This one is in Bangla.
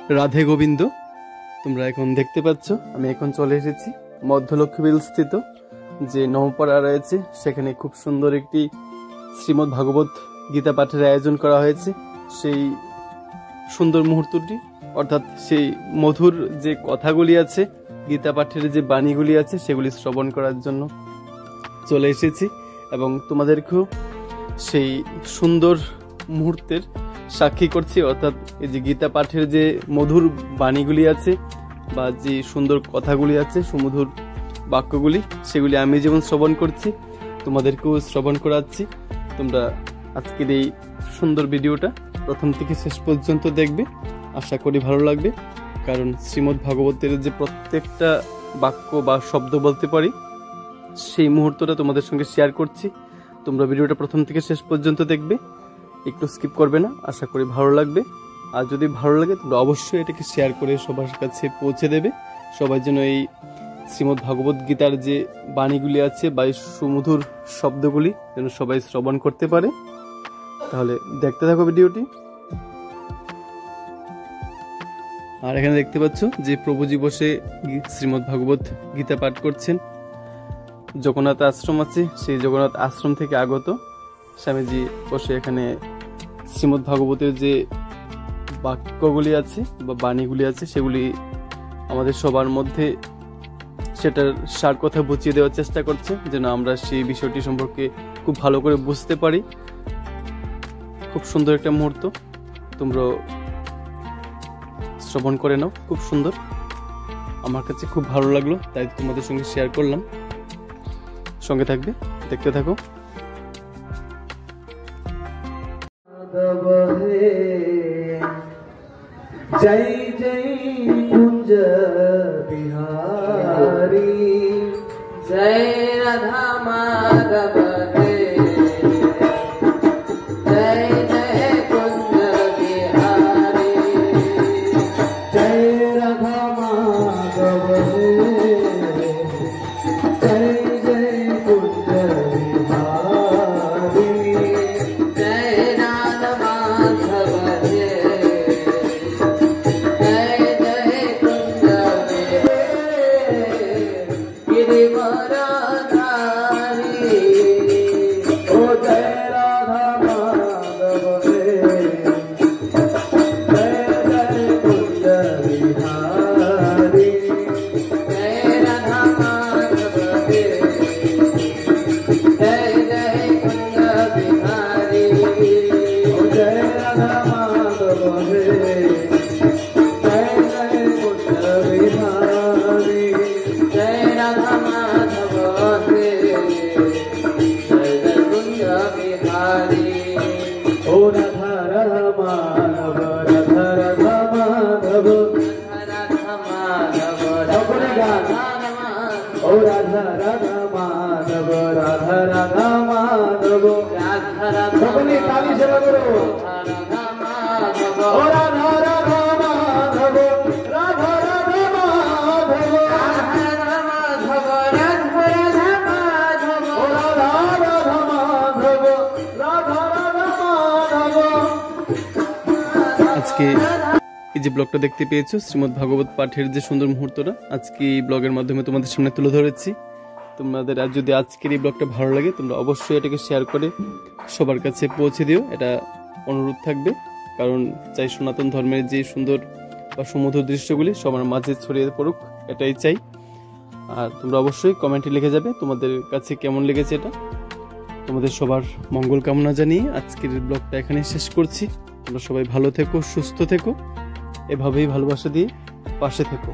রাধে গোবিন্দ। তোমরা এখন দেখতে পাচ্ছ আমি এখন চলে এসেছি মধ্যলক্ষ্মীবিল স্থিত যে নবপাড়া রয়েছে, সেখানে খুব সুন্দর একটি শ্রীমদ্ ভাগবত গীতা পাঠের আয়োজন করা হয়েছে। সেই সুন্দর মুহূর্তটি অর্থাৎ সেই মধুর যে কথাগুলি আছে, গীতা পাঠের যে বাণীগুলি আছে, সেগুলি শ্রবণ করার জন্য চলে এসেছি এবং তোমাদেরকেও সেই সুন্দর মুহূর্তের সাক্ষী করছি। অর্থাৎ এই যে গীতা পাঠের যে মধুর বাণীগুলি আছে বা যে সুন্দর কথাগুলি আছে, সুমধুর বাক্যগুলি, সেগুলি আমি যেমন শ্রবণ করছি তোমাদেরকেও শ্রবণ করাচ্ছি। তোমরা আজকের এই সুন্দর ভিডিওটা প্রথম থেকে শেষ পর্যন্ত দেখবে, আশা করি ভালো লাগবে। কারণ শ্রীমদ্ ভাগবতের যে প্রত্যেকটা বাক্য বা শব্দ বলতে পারি, সেই মুহূর্তটা তোমাদের সঙ্গে শেয়ার করছি। তোমরা ভিডিওটা প্রথম থেকে শেষ পর্যন্ত দেখবে, একটু স্কিপ করবে না, আশা করি ভালো লাগবে। আর যদি ভালো লাগে তোমরা অবশ্যই এটাকে শেয়ার করে সবার কাছে পৌঁছে দেবে, সবাই যেন এই শ্রীমদ্ ভাগবত গীতার যে বাণীগুলি আছে বা এই সুমধুর শব্দগুলি যেন সবাই শ্রবণ করতে পারে। তাহলে দেখতে থাকো ভিডিওটি। আর এখানে দেখতে পাচ্ছ যে প্রভুজি বসে শ্রীমদ্ ভাগবত গীতা পাঠ করছেন। জগন্নাথ আশ্রম আছে, সেই জগন্নাথ আশ্রম থেকে আগত স্বামীজি বসে এখানে শ্রীমদ্ ভাগবতের যে বাক্যগুলি আছে বা বাণীগুলি আছে, সেগুলি আমাদের সবার মধ্যে সেটার সার কথা বুঝিয়ে দেওয়ার চেষ্টা করছে, যেন আমরা সেই বিষয়টি সম্পর্কে খুব ভালো করে বুঝতে পারি। খুব সুন্দর একটা মুহূর্ত, তোমরা শ্রবণ করে নাও। খুব সুন্দর, আমার কাছে খুব ভালো লাগলো, তাই তোমাদের সঙ্গে শেয়ার করলাম। সঙ্গে থাকবে, দেখতে থাকো। जय जय कुंज बिहारी, जय राधा माधव हे, जय जय कुंज बिहारी, जय राधा माधव हे, जय जय कुंज बिहारी, जय राधा माधव हे, আজকে এই যে ব্লগটা দেখতে পেয়েছো শ্রীমদ্ ভাগবত পাঠের যে সুন্দর মুহূর্তটা আজকে এই ব্লগের মাধ্যমে তোমাদের সামনে তুলে ধরেছি। তোমাদের আর যদি আজকের এই ব্লগটা ভালো লাগে তোমরা অবশ্যই এটাকে শেয়ার করে সবার কাছে পৌঁছে দিও, এটা অনুরোধ থাকবে। কারণ চাই সনাতন ধর্মের যে সুন্দর বা সুমধুর দৃশ্যগুলি সবার মাঝে ছড়িয়ে পড়ুক, এটাই চাই। আর তোমরা অবশ্যই কমেন্টে লিখে যাবে তোমাদের কাছে কেমন লেগেছে এটা। তোমাদের সবার মঙ্গল কামনা জানিয়ে আজকের ব্লগটা এখানে শেষ করছি। তোমরা সবাই ভালো থেকো, সুস্থ থেকো, এভাবেই ভালোবাসা দিয়ে পাশে থেকো।